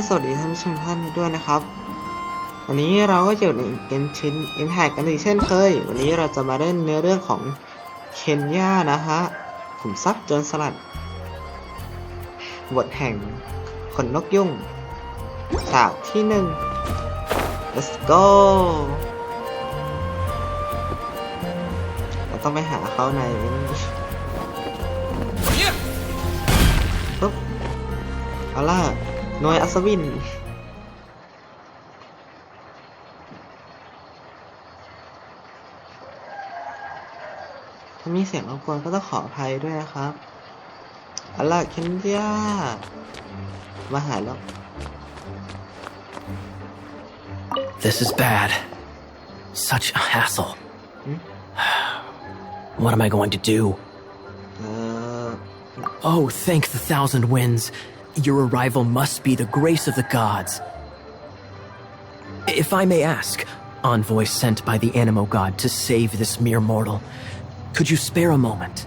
สวัสดีท่านผู้ชมท่านด้วยนะครับวันนี้เราก็อยู่ใน Genshin Impact กันอีกเช่นเคยวันนี้เราจะมาเล่นเนื้อเรื่องของเคนยานะฮะขุมทรัพย์โจรสลัดบทแห่งขนนกยุ่งฉากที่1 let's go เราต้องไปหาเขาในปุ๊บเอาล่ะหน่วยอัศวินถ้ามีเสียงรบกวนก็ต้องขออภัยด้วยนะครับเอาล่ะเคนยามาหาแล้ว This is bad. Such a hassle. What am I going to do? Oh, thank the thousand winds. Your arrival must be the grace of the gods. If I may ask, envoy sent by the Animo god to save this mere mortal, could you spare a moment?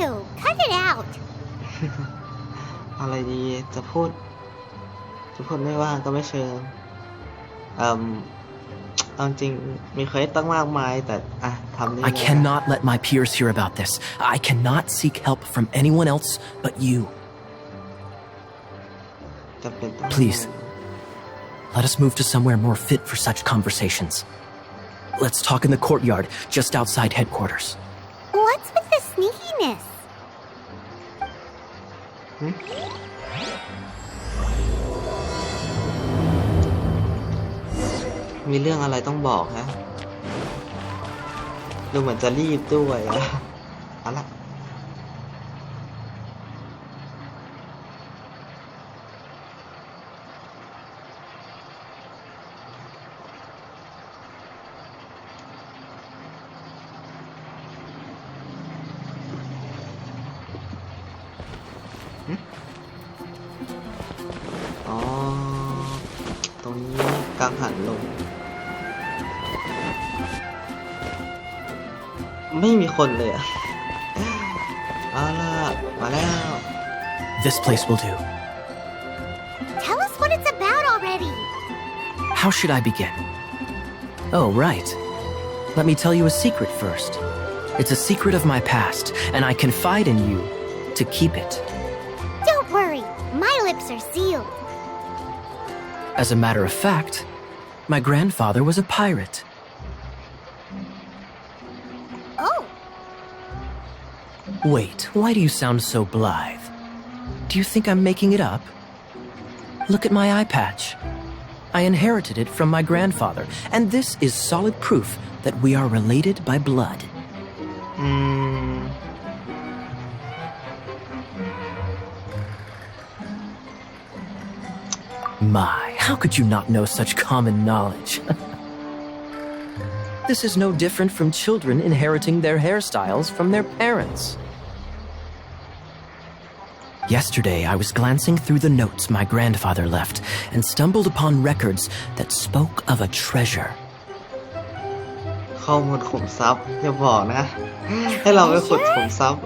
Ew, cut it out. อะไรดีจะพูดไม่ว่างก็ไม่เชิงเอาจริงมีเควสตั้งมากมายแต่ทำนี่ I cannot let my peers hear about this. I cannot seek help from anyone else but you. Please, let us move to somewhere more fit for such conversations. Let's talk in the courtyard just outside headquarters. What's with the sneakiness? มีเรื่องอะไรต้องบอกฮะดูเหมือนจะรีบด้วยเอาละอ๋อตรงนี้กังหันลงไม่มีคนเลยเอาล่ะมาแล้ว This place will do. Tell us what it's about already. How should I begin? Oh, right. Let me tell you a secret first. It's a secret of my past, and I confide in you to keep it. Don't worry, my lips are sealed. As a matter of fact, my grandfather was a pirate. Oh. Wait, why do you sound so blithe? Do you think I'm making it up? Look at my eye patch. I inherited it from my grandfather, and this is solid proof that we are related by blood. My, how could you not know such common knowledge? This is no different from children inheriting their hairstyles from their parents. Yesterday, I was glancing through the notes my grandfather left and stumbled upon records that spoke of a treasure. ข้อมูลขุมทรัพย์อย่าบอกนะให้เราไปขุดขุมทรัพย์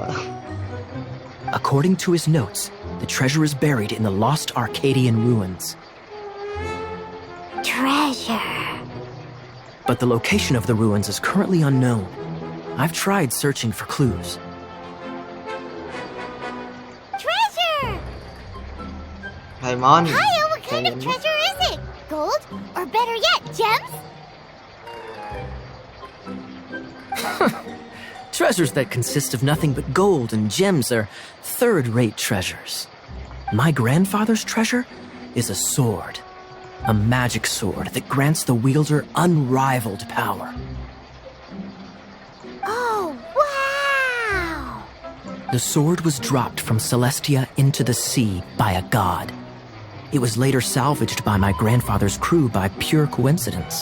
According to his notes, the treasure is buried in the lost Arcadian ruins. Treasure. But the location of the ruins is currently unknown. I've tried searching for clues. Treasure! Paimon Hiya, what kind of treasure is it? Gold? Or better yet, gems? Treasures that consist of nothing but gold and gems are third-rate treasures. My grandfather's treasure is a sword. A magic sword that grants the wielder unrivaled power. Oh, wow! The sword was dropped from Celestia into the sea by a god. It was later salvaged by my grandfather's crew by pure coincidence.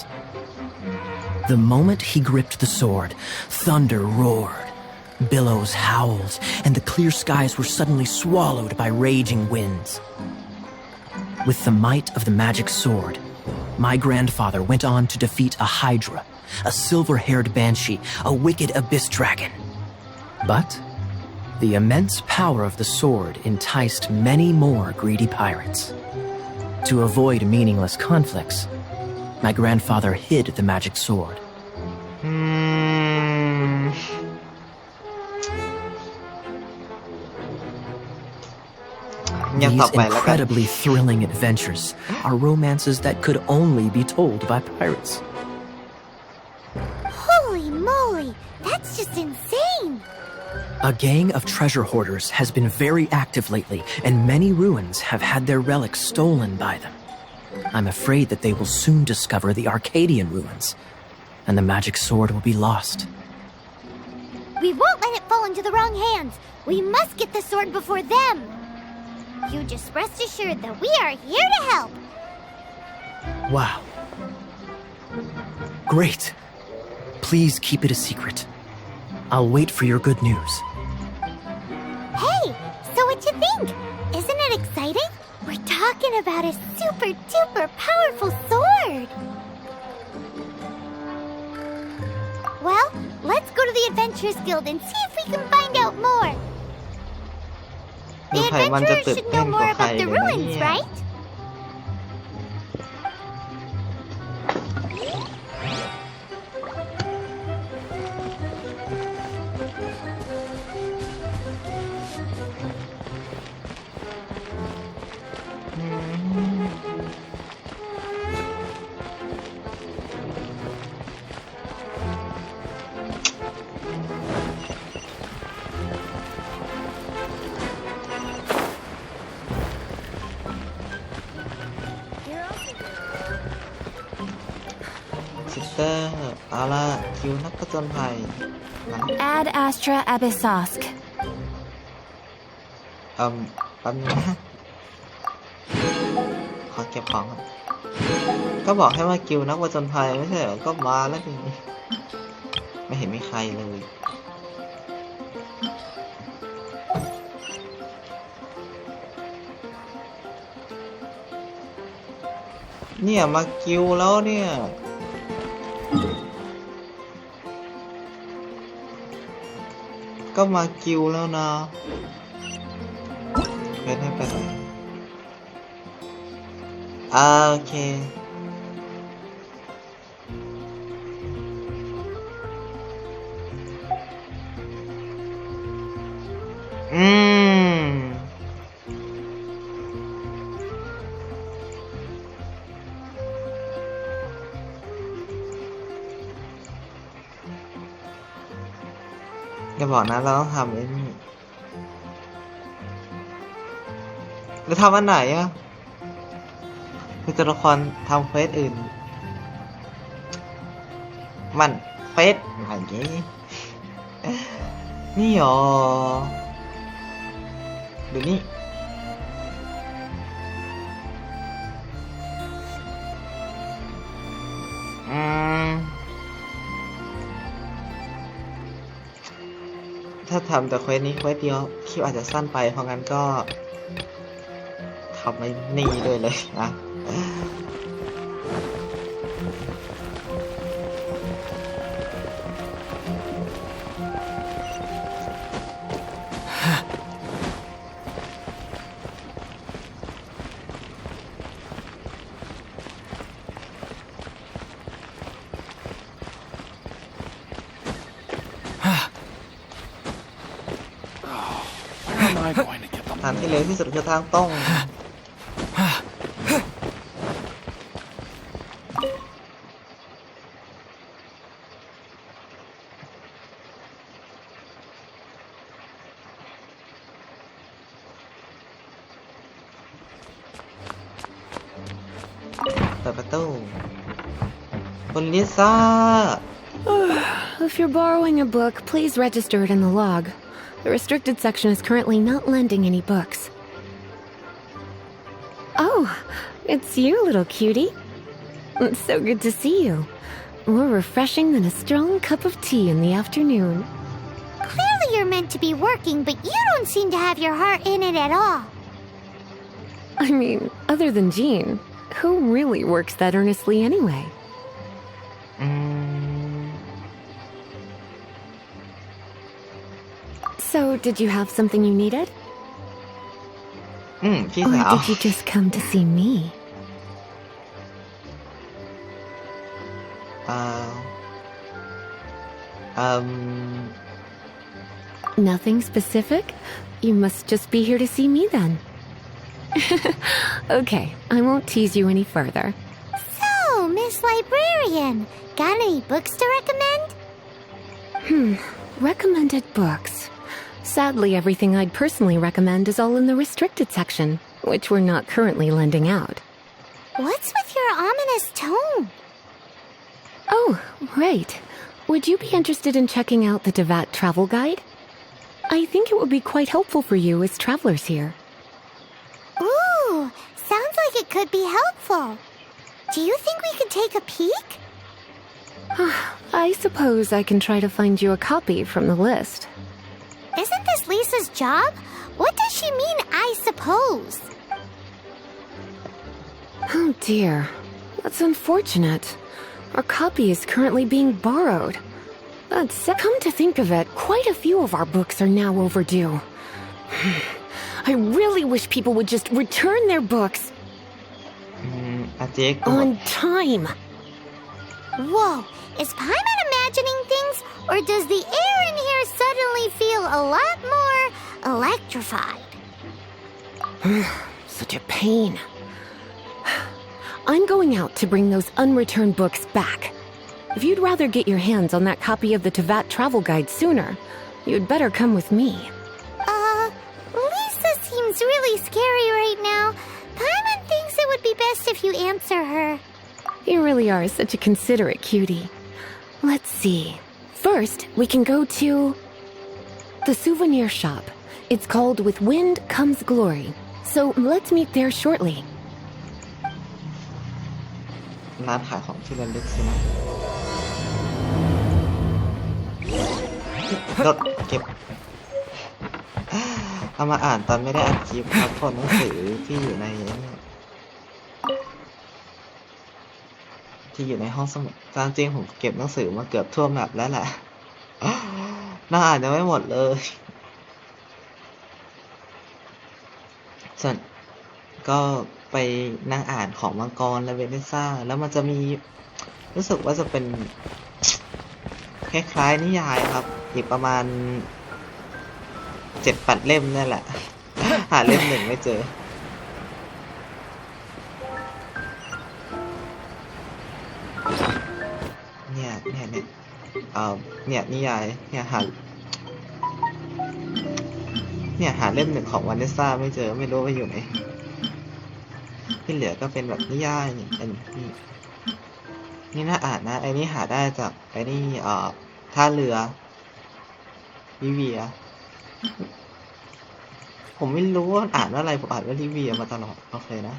The moment he gripped the sword, thunder roared, billows howled, and the clear skies were suddenly swallowed by raging winds. With the might of the magic sword, my grandfather went on to defeat a hydra, a silver-haired banshee, a wicked abyss dragon. But the immense power of the sword enticed many more greedy pirates. To avoid meaningless conflicts, my grandfather hid the magic sword. ยัง These ต่อไปแล้วกัน incredibly thrilling adventures are romances that could only be told by pirates. Holy moly! That's just insane! A gang of treasure hoarders has been very active lately, and many ruins have had their relics stolen by them. I'm afraid that they will soon discover the Arcadian ruins, and the magic sword will be lost. We won't let it fall into the wrong hands. We must get the sword before them. You just rest assured that we are here to help. Wow. Great. Please keep it a secret. I'll wait for your good news. Hey, so what you think? Isn't it exciting? We're talking about a super duper powerful sword. Well, let's go to the Adventurers Guild and see if we can find out more. The adventurers should know more about the ruins, right? Ad Astra Abyssosque. แป๊บนึงนะขอเก็บของครับก็บอกให้มากิวนักผจญภัยไม่ใช่เหรอก็มาแล้วดิไม่เห็นมีใครเลยเนี่ยมากิวแล้วเนี่ยก็มากิวแล้วนะเล่นให้ไปไหนโอเคอย่าบอกนะเราต้องทำไอ้นี่แล้วทำอันไหนอะคือตัวละครทำเควสอื่นมันเควสอะไรอย่างงี้นี่หรอดูนี่ถ้าทำแต่เควสนี้เควสเดียวคลิปอาจจะสั้นไปเพราะงั้นก็ทำไม่นี่ด้วยเลยนะทางที่เร็วที่สุดคือทางตรงเปิดประตูคุณลิซ่า If you're borrowing a book, please register it in the log. The restricted section is currently not lending any books. Oh, it's you, little cutie. It's so good to see you. More refreshing than a strong cup of tea in the afternoon. Clearly you're meant to be working, but you don't seem to have your heart in it at all. I mean, other than Jean, who really works that earnestly anyway? So, did you have something you needed? Or did you just come to see me? อ่า Nothing specific? You must just be here to see me then. Okay, I won't tease you any further. So, Miss Librarian, got any books to recommend? Recommended books. Sadly, everything I'd personally recommend is all in the restricted section, which we're not currently lending out. What's with your ominous tone? Oh, right. Would you be interested in checking out the Devat travel guide? I think it would be quite helpful for you as travelers here. Ooh, sounds like it could be helpful. Do you think we could take a peek? I suppose I can try to find you a copy from the list. Isn't this Lisa's job? What does she mean, I suppose? Oh dear, that's unfortunate. Our copy is currently being borrowed. Come to think of it, quite a few of our books are now overdue. I really wish people would just return their books อาเจ๊ก on time. Whoa, is Paimon imagining things, or does the air in here suddenly feel a lot more electrified? Such a pain. I'm going out to bring those unreturned books back. If you'd rather get your hands on that copy of the Tevat travel guide sooner, you'd better come with me. Lisa seems really scary right now. Paimon thinks it would be best if you answer her. You really are such a considerate cutie. Let's see. First, we can go to the souvenir shop. It's called With Wind Comes Glory. So let's meet there shortly. ร้านขายของที่ระลึกสินะรถเก็บเอามาอ่านตอนไม่ได้อัดคลิปครับพอหนังสือที่อยู่ในห้องสมุดตามจริงผมเก็บหนังสือมาเกือบทั่วแมปแล้วแหละน่าอ่านยังไม่หมดเลยส่วนก็ไปนั่งอ่านของมังกรและเวเนซ่าแล้วมันจะมีรู้สึกว่าจะเป็นคล้ายๆนิยายครับอีกประมาณ 7-8 เล่มนั่นแหละ หาเล่มหนึ่งไม่เจอเนี่ยนิยายหาเล่มหนึ่งของวาเนสซ่าไม่เจอไม่รู้ว่าอยู่ไหนที่เหลือก็เป็นแบบนิยายนี่น่าอ่านนะไอ้นี่หาได้จากไอ้นี่ท่าเรือลิเวียผมไม่รู้ว่าอ่านว่าอะไรผมอ่านว่าลิเวียมาตลอดโอเคนะ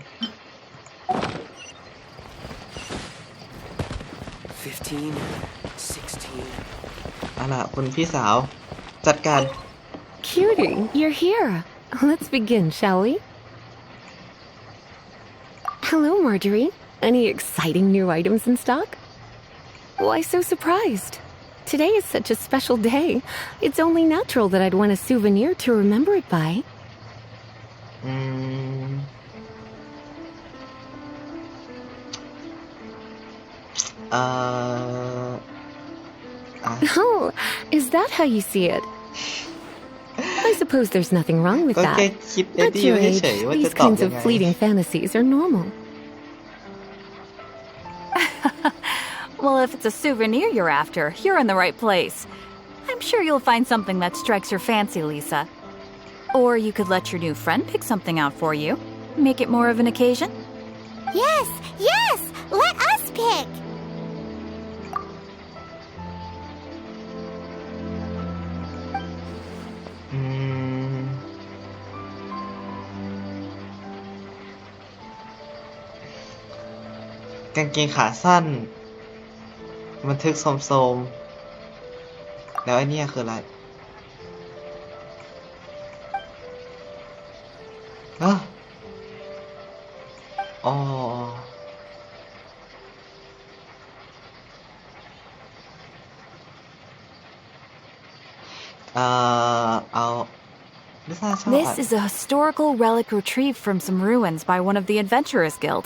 15, 16. เอาล่ะคุณพี่สาวจัดการ Cutie, you're here. Let's begin, shall we? Hello, Marjorie. Any exciting new items in stock? Why so surprised? Today is such a special day. It's only natural that I'd want a souvenir to remember it by. Oh, is that how you see it? I suppose there's nothing wrong with that. At your age, these kinds of fleeting fantasies are normal. Well, if it's a souvenir you're after, you're in the right place. I'm sure you'll find something that strikes your fancy, Lisa. Or you could let your new friend pick something out for you. Make it more of an occasion. Yes, let us pick. Genshin กางเกงขาสั้นบันทึกโสมๆแล้วไอ้นี่คืออะไรอ๋อเอา This is a historical relic retrieved from some ruins by one of the Adventurers Guild.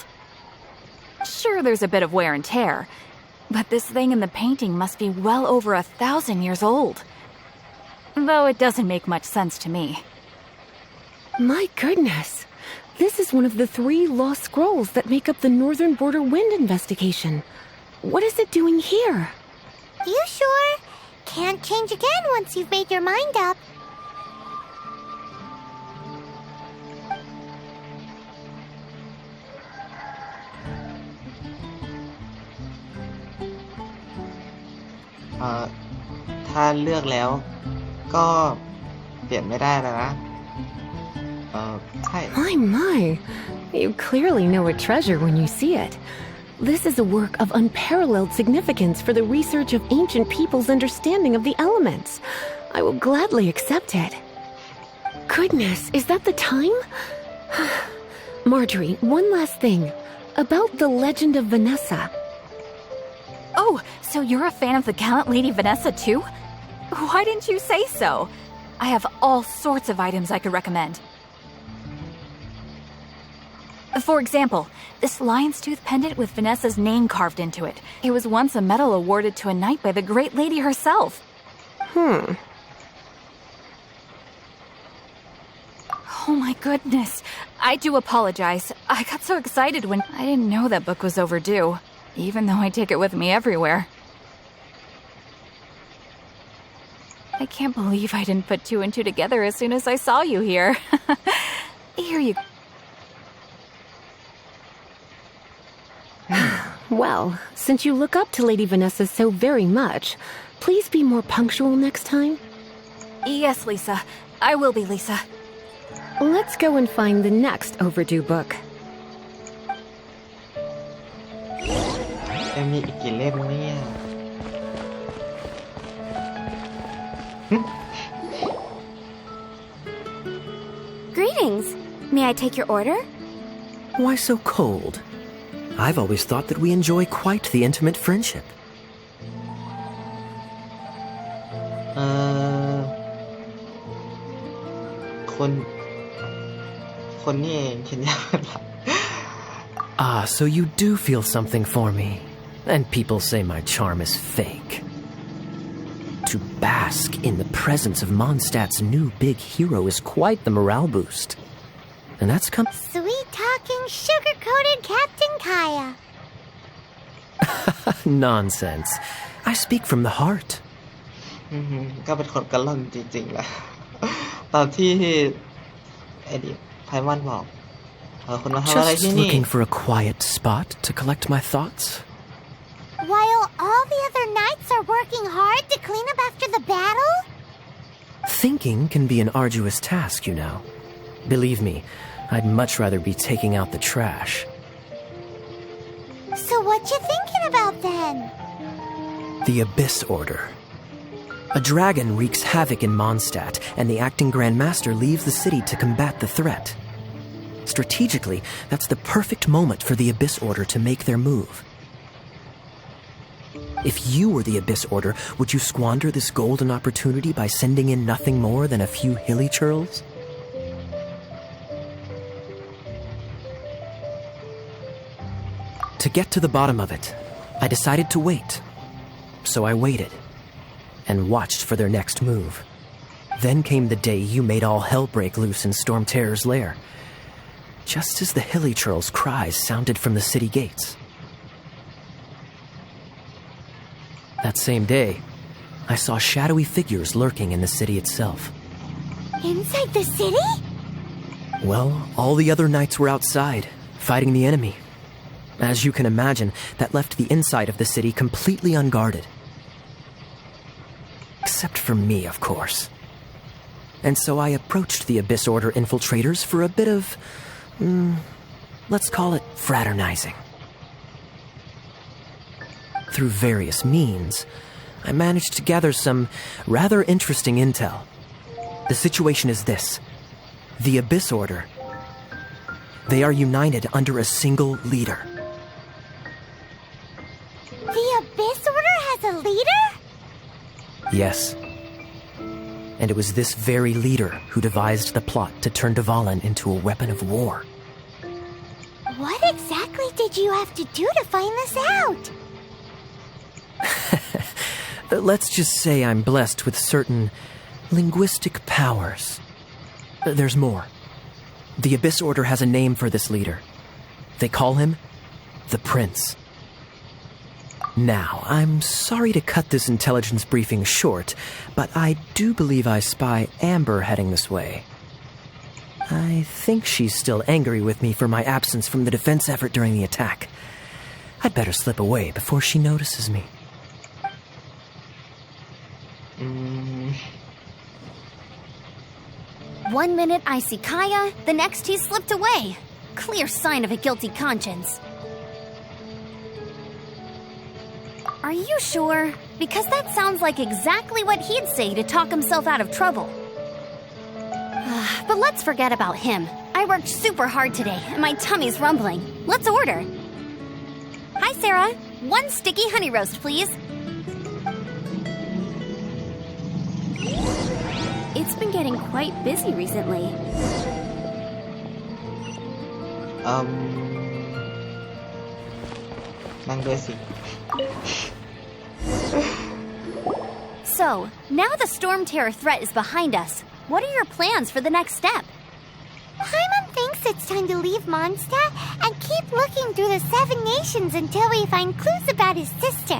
Sure, there's a bit of wear and tear, But this thing in the painting must be well over 1,000 years old. Though it doesn't make much sense to me. My goodness. This is one of the 3 lost scrolls that make up the Northern Border Wind investigation. What is it doing here? You sure? Can't change again once you've made your mind up. Uh, ถ้าเลือกแล้วก็เปลี่ยนไม่ได้แล้วนะ ใช่ My. You clearly know a treasure when you see it. This is a work of unparalleled significance for the research of ancient people's understanding of the elements. I will gladly accept it. Goodness, is that the time? Marjorie, one last thing. About the legend of Vanessa. Oh, so you're a fan of the gallant Lady Vanessa too? Why didn't you say so? I have all sorts of items I could recommend. For example, this lion's tooth pendant with Vanessa's name carved into it. It was once a medal awarded to a knight by the great lady herself. Oh my goodness. I do apologize. I got so excited when I didn't know that book was overdue, even though I take it with me everywhere. I can't believe I didn't put 2 and 2 together as soon as I saw you here. Here you go. Well, since you look up to Lady Vanessa so very much, please be more punctual next time. Yes, Lisa. I will be, Lisa. Let's go and find the next overdue book. จะมีอีกกี่เล่มเนี่ย Greetings. May I take your order? Why so cold? I've always thought that we enjoy quite the intimate friendship. คนนี่เองเคนยา Ah, so you do feel something for me. And people say my charm is fake. To bask in the presence of Mondstadt's new big hero is quite the morale boost. And that's come... Sweet-talking, sugar-coated Captain Kaya. Nonsense. I speak from the heart. ก็เป็นคนกระล่อนจริงๆแหละ ตอนที่ไอ้ดิไพมอนบอกคนมาทำอะไร Just ที่นี่ looking for a quiet spot to collect my thoughts. While all the other knights are working hard to clean up after the battle? Thinking can be an arduous task, you know. Believe me, I'd much rather be taking out the trash. So what you thinking about then? The Abyss Order. A dragon wreaks havoc in Mondstadt, and the acting Grand Master leaves the city to combat the threat. Strategically, that's the perfect moment for the Abyss Order to make their move. If you were the Abyss Order, would you squander this golden opportunity by sending in nothing more than a few hilly churls? To get to the bottom of it, I decided to wait. So I waited and watched for their next move. Then came the day you made all hell break loose in Storm Terror's lair, just as the hilly churl's cries sounded from the city gates. That same day, I saw shadowy figures lurking in the city itself. Inside the city? Well, all the other knights were outside, fighting the enemy. As you can imagine, that left the inside of the city completely unguarded. Except for me, of course. And so I approached the Abyss Order infiltrators for a bit of, let's call it fraternizing. Through various means, I managed to gather some rather interesting intel. The situation is this. The Abyss Order. They are united under a single leader. The Abyss Order has a leader? Yes. And it was this very leader who devised the plot to turn Dvalin into a weapon of war. What exactly did you have to do to find this out? Let's just say I'm blessed with certain linguistic powers. There's more. The Abyss Order has a name for this leader. They call him the Prince. Now, I'm sorry to cut this intelligence briefing short, but I do believe I spy Amber heading this way. I think she's still angry with me for my absence from the defense effort during the attack. I'd better slip away before she notices me. One minute I see Kaya, the next he's slipped away. Clear sign of a guilty conscience. Are you sure? Because that sounds like exactly what he'd say to talk himself out of trouble. But let's forget about him. I worked super hard today, and my tummy's rumbling. Let's order. Hi, Sarah. 1 sticky honey roast, please. It's been getting quite busy recently. So, now the Storm Terror threat is behind us. What are your plans for the next step? Paimon thinks it's time to leave Mondstadt and keep looking through the 7 nations until we find clues about his sister.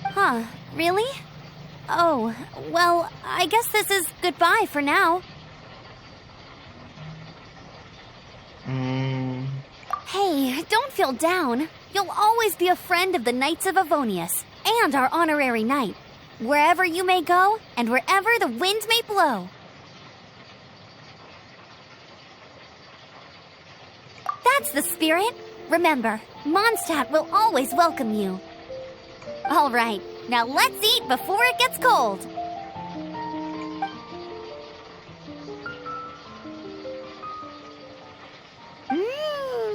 Huh, really? Oh, well, I guess this is goodbye for now. Hey, don't feel down. You'll always be a friend of the Knights of Avonius and our honorary knight, wherever you may go and wherever the wind may blow. That's the spirit. Remember, Mondstadt will always welcome you. All right, now let's eat before it gets cold.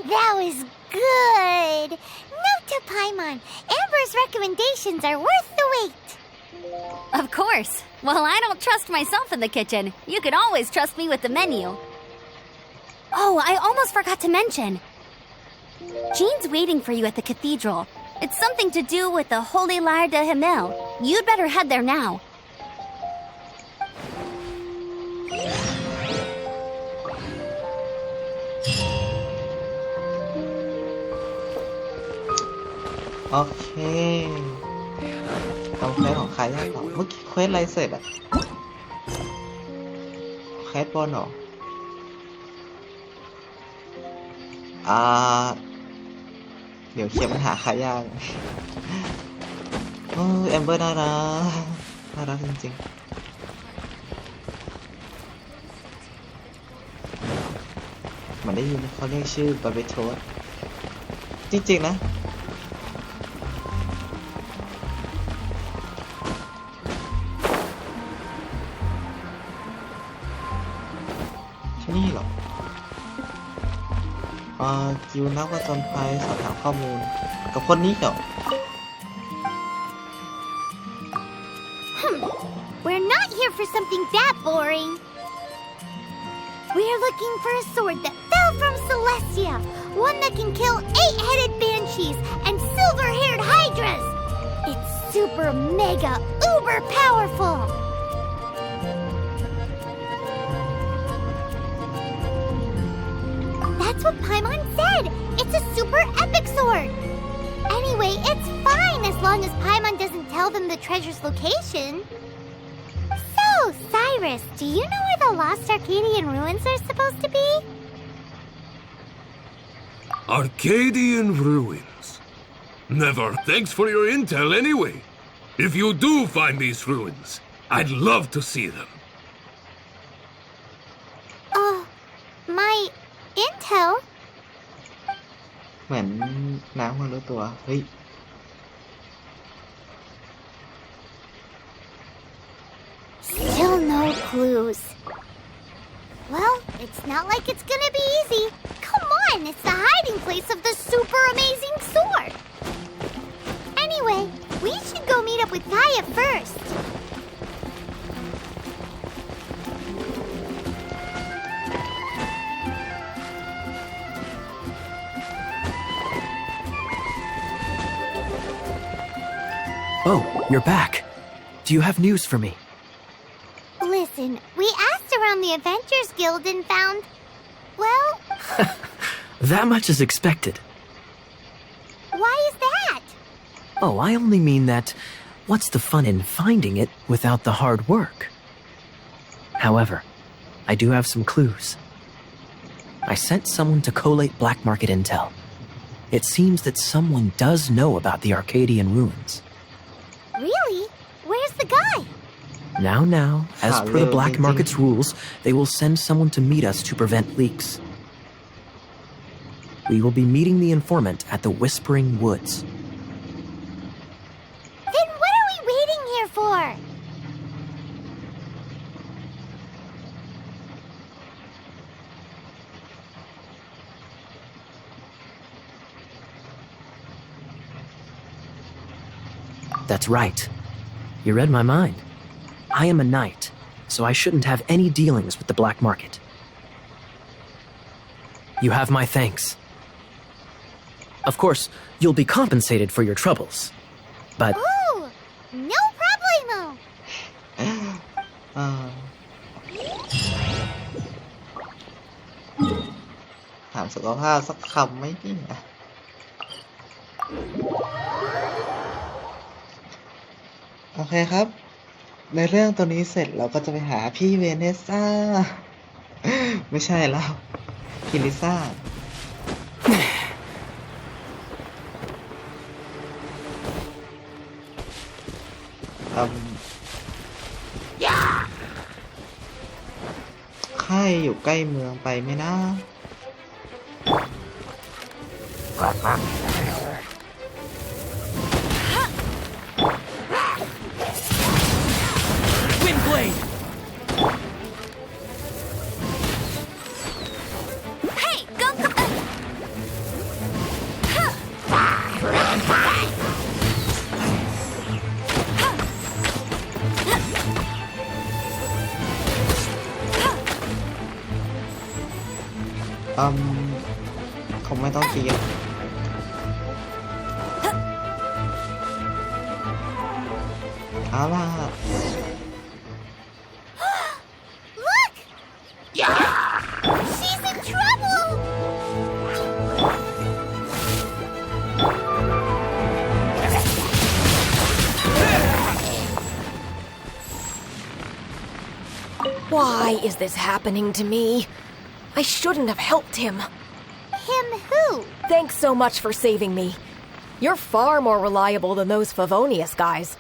That was good. Note to Paimon, Amber's recommendations are worth the wait. Of course. Well, I don't trust myself in the kitchen. You can always trust me with the menu. Oh, I almost forgot to mention. Jean's waiting for you at the cathedral. It's something to do with the Holy Lyre de Himmel. You'd better head there now. Okay. ทำเควสของใครได้หรอเมื่อกี้เควสอะไรเสร็จอะเควสบอลเหรอเดี๋ยวเคลียร์ปัญหาขายยากโอ้แอมเบอร์น่ารักจริงๆเหมือนได้ยินเขาเรียกชื่อบาเบโทสจริงๆนะนี่เหรอกิวนักผจญภัยสอบถามข้อมูลกับคนนี้เหรอ We're not here for something that boring. We're looking for a sword that fell from Celestia, one that can kill 8-headed banshees and silver-haired hydras. It's super mega uber powerful. That's what Paimon said! It's a super epic sword! Anyway, it's fine as long as Paimon doesn't tell them the treasure's location. So, Cyrus, do you know where the lost Arcadian ruins are supposed to be? Arcadian ruins? Never. Thanks for your intel anyway. If you do find these ruins, I'd love to see them. My intel? เหมือนน้ำมันรู้ตัวเฮ้ย Still no clues. Well, it's not like it's gonna be easy. Come on, it's the hiding place of the super amazing sword. Anyway, we should go meet up with Kaya first. Oh, you're back. Do you have news for me? Listen, we asked around the Adventurers Guild and found, well, That much is expected. why is that? Oh, I only mean that what's the fun in finding it without the hard work? However, I do have some clues. I sent someone to collate black market intel. It seems that someone does know about the Arcadian ruins. Really? Where's the guy? Now, as per the black market's rules, they will send someone to meet us to prevent leaks. We will be meeting the informant at the Whispering Woods. Then what are we waiting here for? That's right. You read my mind. I am a knight, so I shouldn't have any dealings with the black market. You have my thanks. Of course, you'll be compensated for your troubles. But Oh, no problemo. อ่าถามสุขภาพสักคำไหมเนี่ยโอเคครับ ในเรื่องตัวนี้เสร็จเราก็จะไปหาพี่เวเนสซ่า ไม่ใช่แล้วพี่ลิซ่า ค่ายอยู่ใกล้เมืองไปไหมนะ Windblade! Hey, go! Ừ, คงไม่ต้องตีอะเอาล่ะ Look! She's in trouble! Why is this happening to me? I shouldn't have helped him. Him who? Thanks so much for saving me. You're far more reliable than those Favonius guys.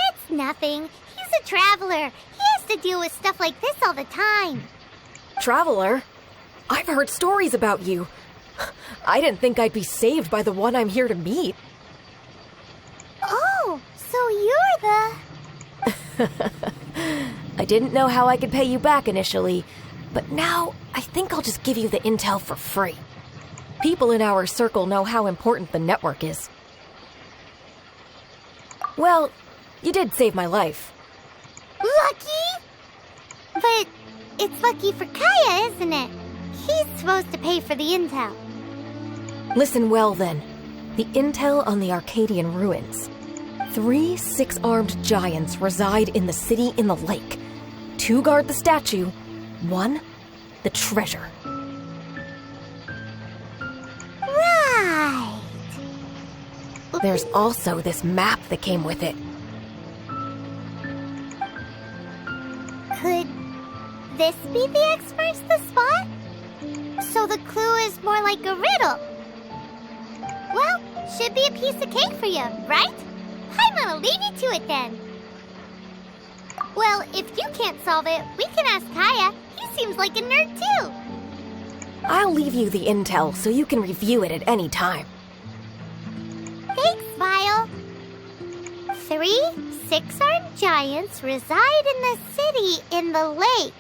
It's nothing. He's a traveler. He has to deal with stuff like this all the time. Traveler? I've heard stories about you. I didn't think I'd be saved by the one I'm here to meet. Oh, so you're the... I didn't know how I could pay you back initially, but now I think I'll just give you the intel for free. People in our circle know how important the network is. Well, you did save my life. Lucky? But it's lucky for Kaya, isn't it? He's supposed to pay for the intel. Listen well then. The intel on the Arcadian ruins. 3 6-armed giants reside in the city in the lake. 2 guard the statue. 1, the treasure. Right. There's also this map that came with it. Could this be the experts the spot? So the clue is more like a riddle. Well, should be a piece of cake for you, right? I'm gonna leave you to it then. Well, if you can't solve it, we can ask Kaya. He seems like a nerd too. I'll leave you the intel so you can review it at any time. Thanks, Vile. 3 6-armed giants reside in the city in the lake.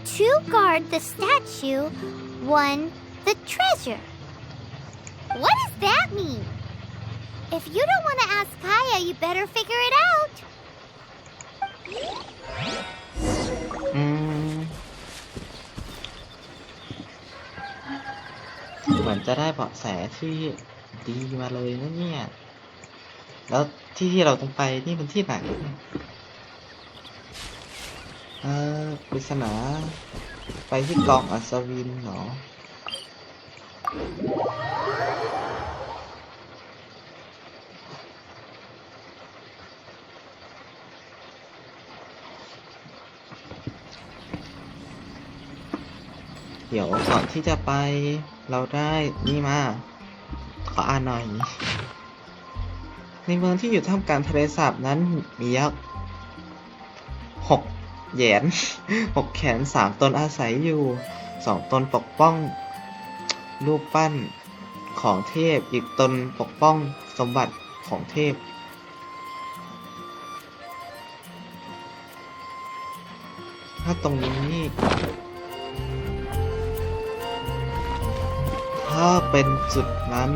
2 guard the statue. 1, the treasure. What does that mean? If you don't want to ask Kaya, you better figure it out. เหมือนจะได้เบาะแสที่ดีมาเลยนะเนี่ย แล้ว ที่เราต้องไปนี่มันที่ไหนปริศนาไปที่กองอัศวินเหรอเดี๋ยวก่อนที่จะไปเราได้นี่มาขออ่านหน่อยในเมืองที่อยู่ท่ามกลางทะเลสาบนั้นมียักษ์6 แหยน 6 แขน3 ตนอาศัยอยู่2 ตนปกป้องรูปปั้นของเทพอีกตนปกป้องสมบัติของเทพถ้าตรงนี้ถ้าเป็นจุดนั้น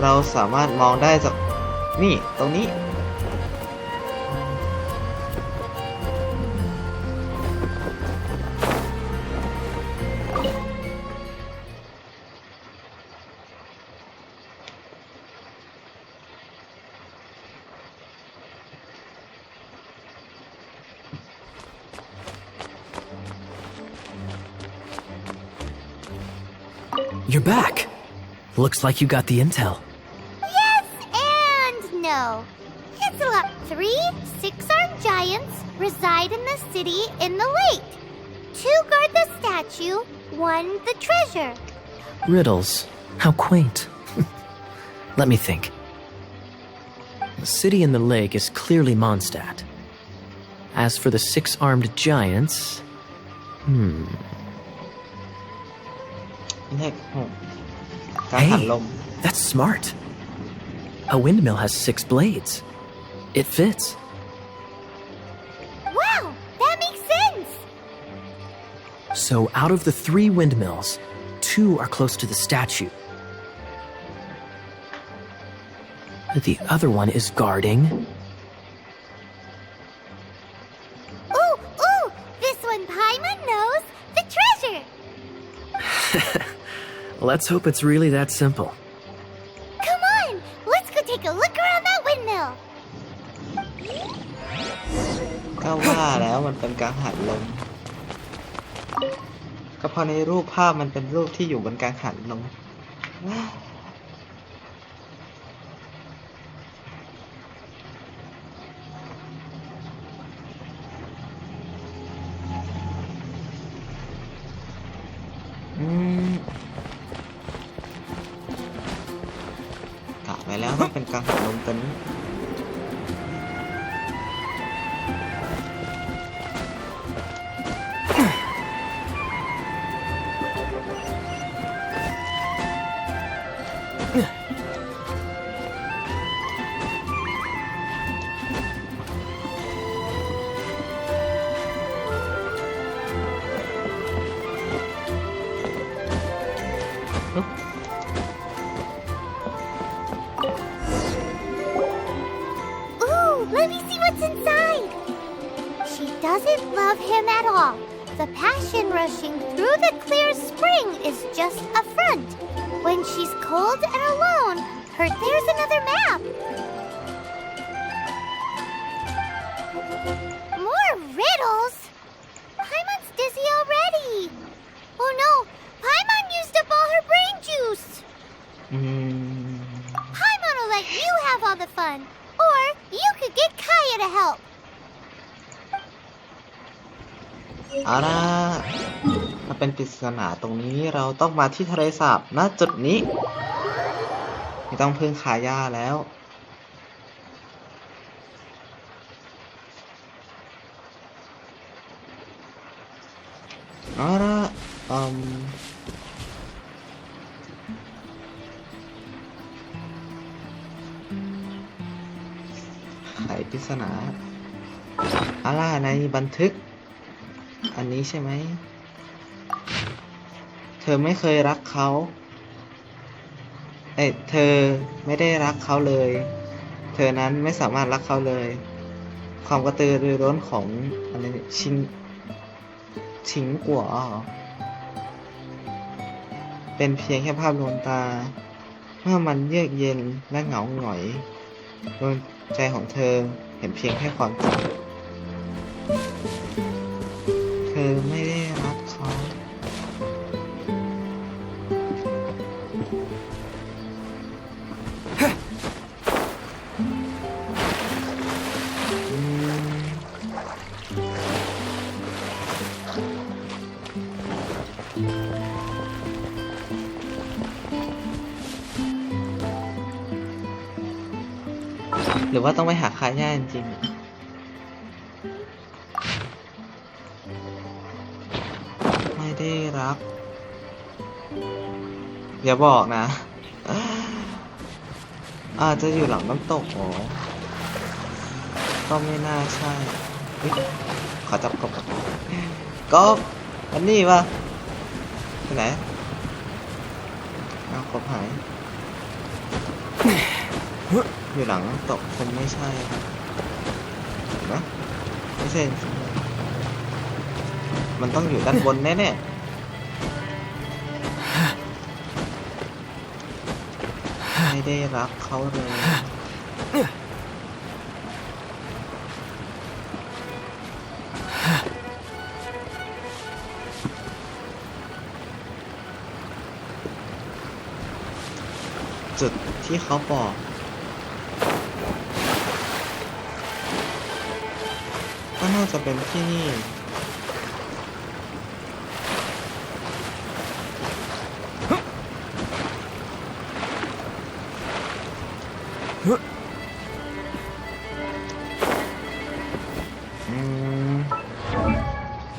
เราสามารถมองได้จากนี่ตรงนี้You're back. Looks like you got the intel. Yes and no. It's lot 3 6-armed giants reside in the city in the lake. 2 guard the statue, 1 the treasure. Riddles. How quaint. Let me think. The city in the lake is clearly Mondstadt. As for the 6-armed giants... เลข6การหันลม that's smart. A windmill has 6 blades. It fits. Wow, that makes sense. So out of the 3 windmills, 2 are close to the statue. The other one is guarding... Ooh, this one Paimon knows, the treasure. Let's hope it's really that simple. Come on, let's go take a look around that windmill. ก็ว่าแล้วมันเป็นกังหันลมก็เพราะในรูปภาพมันเป็นรูปที่อยู่บนกังหันลมกะไว้แล้วต้องเป็นกังหันลมตัวนี้ Let me see what's inside. She doesn't love him at all. The passion rushing through the clear spring is just a front. When she's cold and alone, there's another map. More riddles? Paimon's dizzy already. Oh no, Paimon used up all her brain juice. Paimon will let you have all the fun.Or you could get Kaya to help. เอาล่ะถ้าเป็นปริศนาตรงนี้เราต้องมาที่ทะเลสาบณจุดนี้ไม่ต้องพึ่งคาย่าแล้วเอาล่ะไขปริศนาอะไรในบันทึกอันนี้ใช่ไหมเธอไม่เคยรักเขาเธอไม่ได้รักเขาเลยเธอนั้นไม่สามารถรักเขาเลยความกระตือรือร้นของอะไรชิงกัวเป็นเพียงแค่ภาพลวงตาเมื่อมันเยือกเย็นและเหงาหงอย ดวงใจของเธอเห็นเพียงแค่ความจริงเธอไม่ได้รักเขาหรือว่าต้องไปหาค่าย่าจริงๆไม่ได้รักอย่าบอกนะอาจจะอยู่หลังน้ำตกอ๋อก็ไม่น่าใช่ขอจับกบก็อันนี้วะไปไหนเอากบหายอยู่หลังน้ำตกคงไม่ใช่ครับเห็นไหมไม่ใช่มันต้องอยู่ด้านบนแน่ๆไม่ได้รักเขาเลยจุดที่เขาบอกก็น่าจะเป็นที่นี่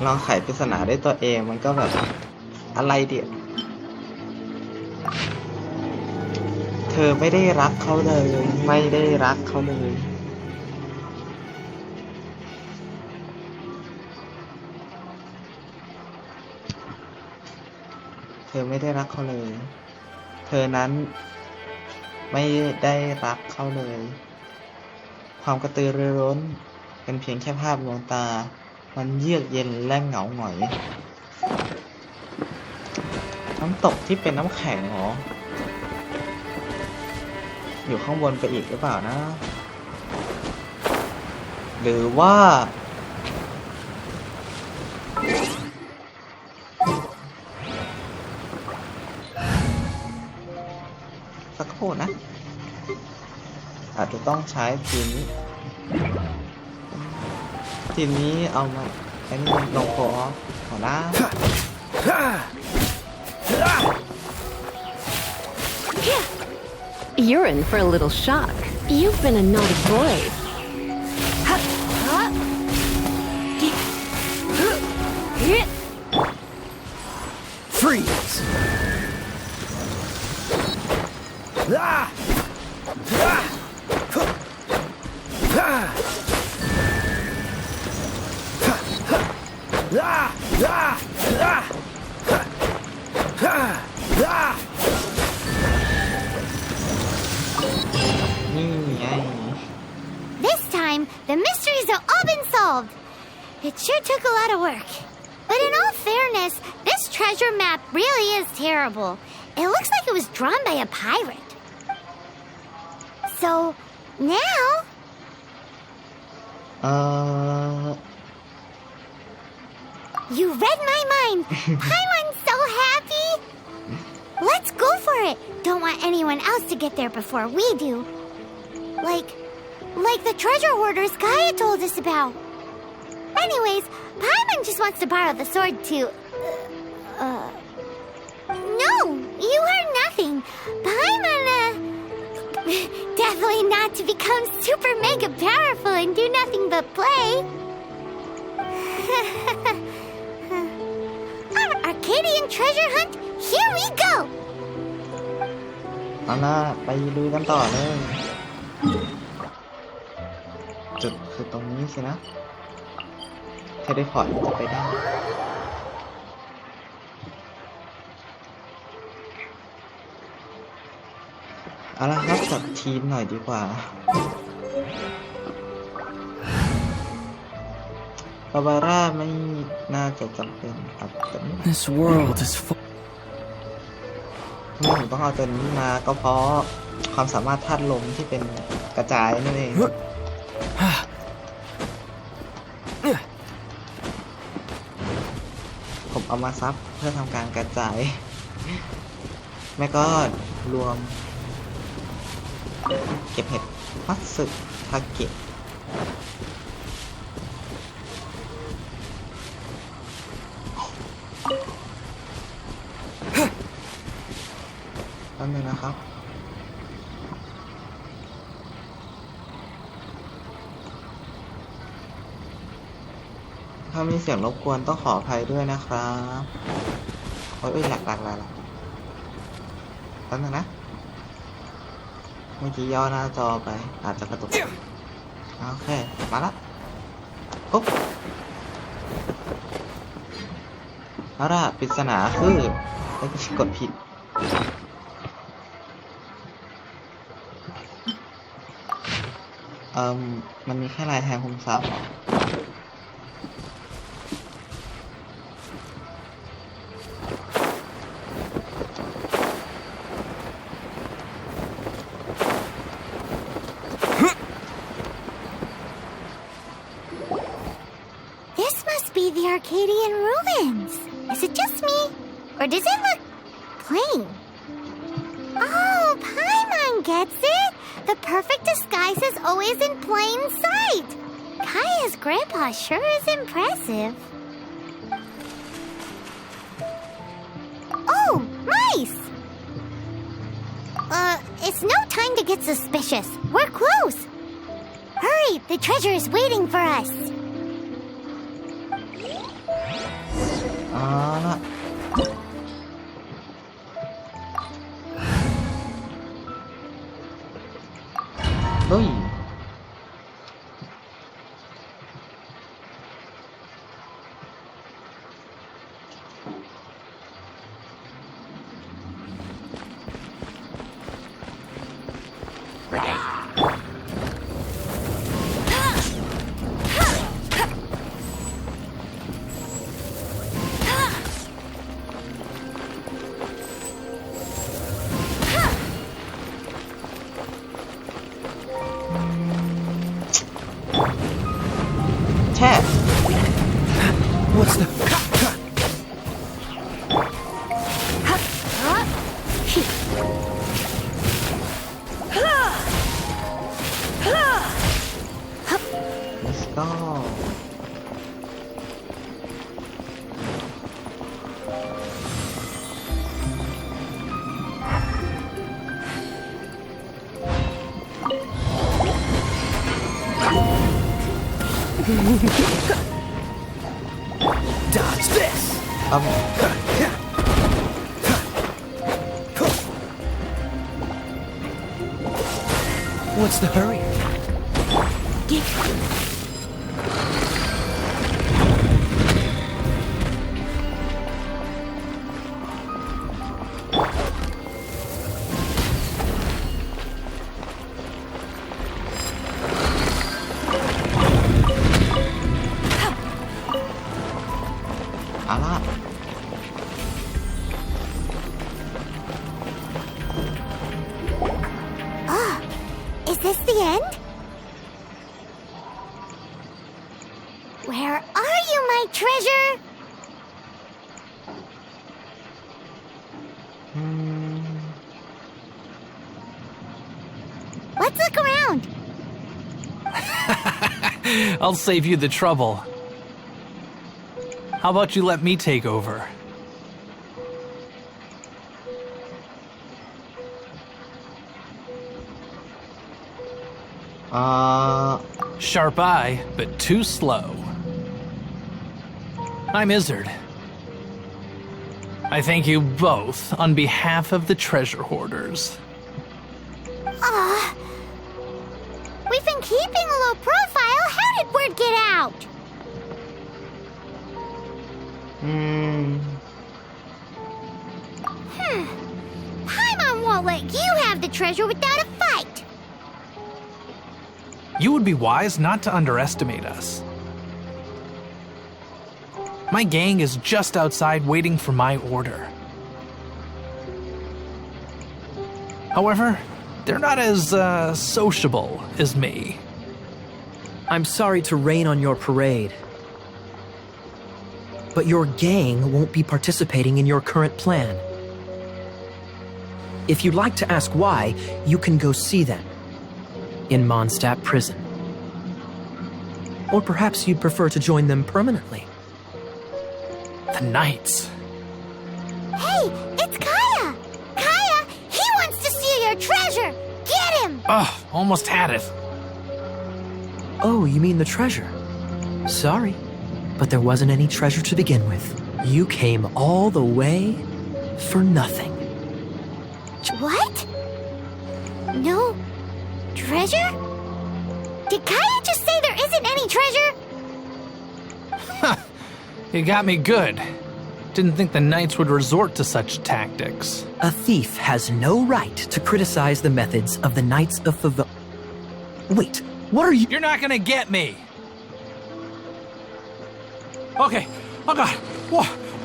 ลองไขปริศนาด้วยตัวเองมันก็แบบอะไรเดียวเธอไม่ได้รักเขาเลยไม่ได้รักเขาเลยเธอไม่ได้รักเขาเลยเธอนั้นไม่ได้รักเขาเลยความกระตือรือร้นเป็นเพียงแค่ภาพลวงตามันเยือกเย็นและเหงาหงอยน้ำตกที่เป็นน้ำแข็งเหรออยู่ข้างบนไปอีกหรือเปล่านะหรือว่าสักครู่นะอาจจะต้องใช้ทีนี้เอามาไอ้นี่ลงคอขอนะ You're in for a little shock. You've been a naughty boy. Freeze! This time, the mysteries have all been solved. It sure took a lot of work. But in all fairness, this treasure map really is terrible. It looks like it was drawn by a pirate. So, now... You read my mind. Paimon's so happy. Let's go for it. Don't want anyone else to get there before we do. Like the treasure hoarders Gaia told us about. Anyways, Paimon just wants to borrow the sword to... No, you heard nothing. Paimon, definitely not to become super mega powerful and do nothing but play. Our Arcadian treasure hunt, here we go! เอาล่ะไปดูกันต่อเลยจุดคือตรงนี้สินะเทเลพอร์ตจะไปได้เอาล่ะครับจัดทีมหน่อยดีกว่าบาบาร่าไม่น่าจะจำเป็นครับ This world is full. ที่ผมต้องเอาตัวนี้มาก็เพราะ ความสามารถธาตุลมที่เป็นกระจายนั่นเองผมเอามาซับเพื่อทำการกระจายแม่ก็รวมเก็บเห็ดมัตสึทาเกะแป๊บนึงนะครับ ถ้ามีเสียงรบกวนต้องขออภัยด้วยนะครับโอ้ยหลักแป๊บนึงนะ เมื่อกี้ย่อหน้าจอไปอาจจะกระตุกโอเคมาละปุ๊บเอาล่ะปริศนาคือกดผิดมันมีแค่ลายแทนคุมทรัพย์The Arcadian ruins. Is it just me? Or does it look plain? Oh, Paimon gets it! The perfect disguise is always in plain sight! Kaya's grandpa sure is impressive. Oh, mice! It's no time to get suspicious. We're close! Hurry, the treasure is waiting for us. เฮ้ยWhat's the... Let's go. Dodge this! What's the hurry? Is this the end? Where are you, my treasure? Let's look around. I'll save you the trouble. How about you let me take over? Sharp eye, but too slow. I'm Izzard. I thank you both on behalf of the treasure hoarders. We've been keeping a low profile. How did word get out? Paimon won't let you have the treasure without a fight. You would be wise not to underestimate us. My gang is just outside waiting for my order. However, they're not as sociable as me. I'm sorry to rain on your parade, but your gang won't be participating in your current plan. If you'd like to ask why, you can go see them in Mondstadt prison. Or perhaps you'd prefer to join them permanently. The Knights. Hey, it's Kaya! Kaya, he wants to steal your treasure! Get him! Ugh, almost had it. Oh, you mean the treasure? Sorry, but there wasn't any treasure to begin with. You came all the way for nothing. What? No treasure? Did Kaya just say there isn't any treasure? You got me good. Didn't think the Knights would resort to such tactics. A thief has no right to criticize the methods of the Knights of Favon. Wait, what are you— You're not gonna get me! Okay, oh god,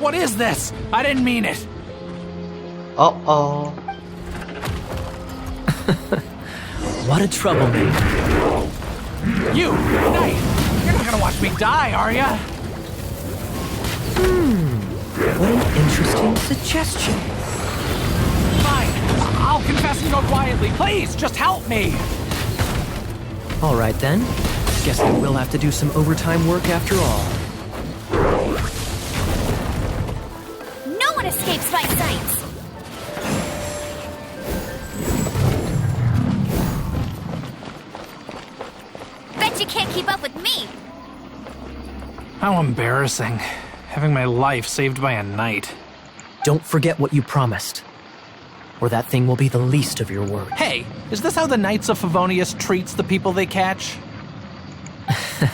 what is this? I didn't mean it. Uh-oh. What a troublemaker. You, Knight! You're not gonna watch me die, are ya? What an interesting suggestion. Fine, I'll confess and go quietly. Please, just help me! All right then. Guess I will have to do some overtime work after all. No one escapes my sights! Bet you can't keep up with me! How embarrassing. Having my life saved by a knight. Don't forget what you promised, or that thing will be the least of your worries. Hey, is this how the Knights of Favonius treats the people they catch?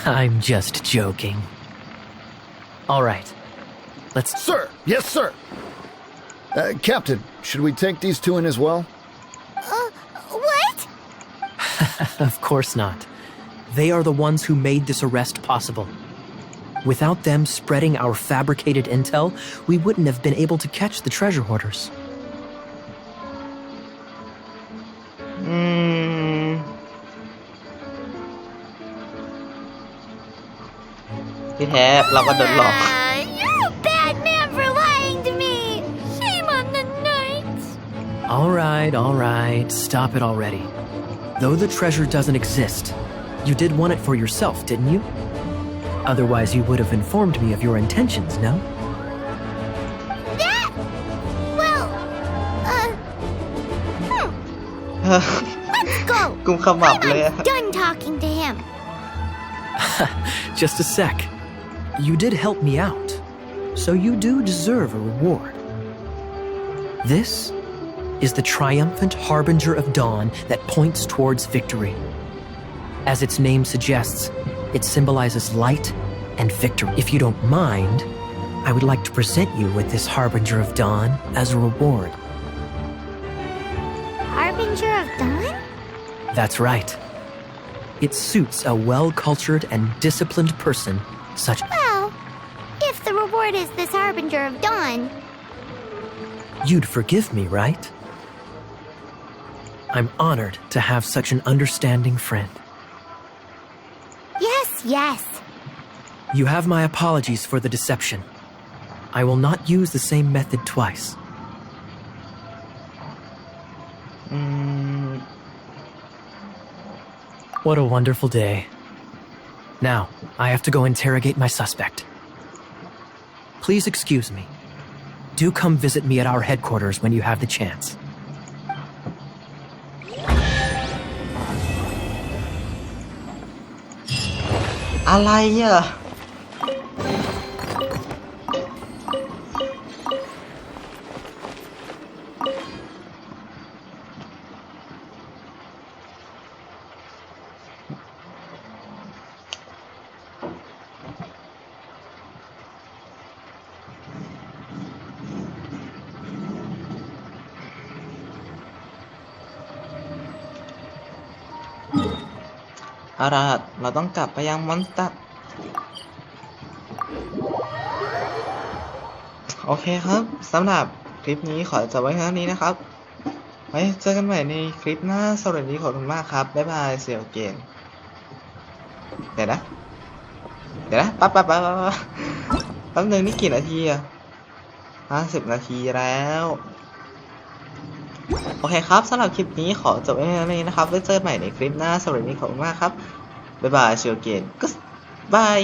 I'm just joking. All right. Let's— Sir! Yes, sir! Captain, should we take these two in as well? What? Of course not. They are the ones who made this arrest possible. Without them spreading our fabricated intel, we wouldn't have been able to catch the treasure hoarders. You're a bad man for lying to me! Shame on the Knights! All right, stop it already. Though the treasure doesn't exist, you did want it for yourself, didn't you? Otherwise, you would have informed me of your intentions, no? That? Well, let's go! กุมขมับเลยอะ I'm done talking to him. Just a sec. You did help me out, so you do deserve a reward. This is the triumphant harbinger of dawn that points towards victory. As its name suggests, it symbolizes light and victory. If you don't mind, I would like to present you with this harbinger of dawn as a reward. Harbinger of Dawn? That's right. It suits a well-cultured and disciplined person such— Well, if the reward is this Harbinger of Dawn... You'd forgive me, right? I'm honored to have such an understanding friend. Yes. You have my apologies for the deception. I will not use the same method twice. What a wonderful day. Now, I have to go interrogate my suspect. Please excuse me. Do come visit me at our headquarters when you have the chance. Alaya. เอาล่ะเราต้องกลับไปยังมอนสเตอร์ โอเคครับสำหรับคลิปนี้ขอจบไว้เท่านี้นะครับ ไ ไว้เจอกันใหม่ในคลิปหน้าสำหรับวันนี้ขอบคุณมากครับบ๊ายบายเซียวเกนเดี๋ยวนะปั๊บแป๊บนึงนี่กี่นาทีอะ50 นาทีแล้วโอเคครับสำหรับคลิปนี้ขอจบไว้เท่านี้นะครับไว้เจอกันใหม่ในคลิปหน้าสำหรับวันนี้ขอบคุณมากครับบ๊ายบายเซียวเกนก็บาย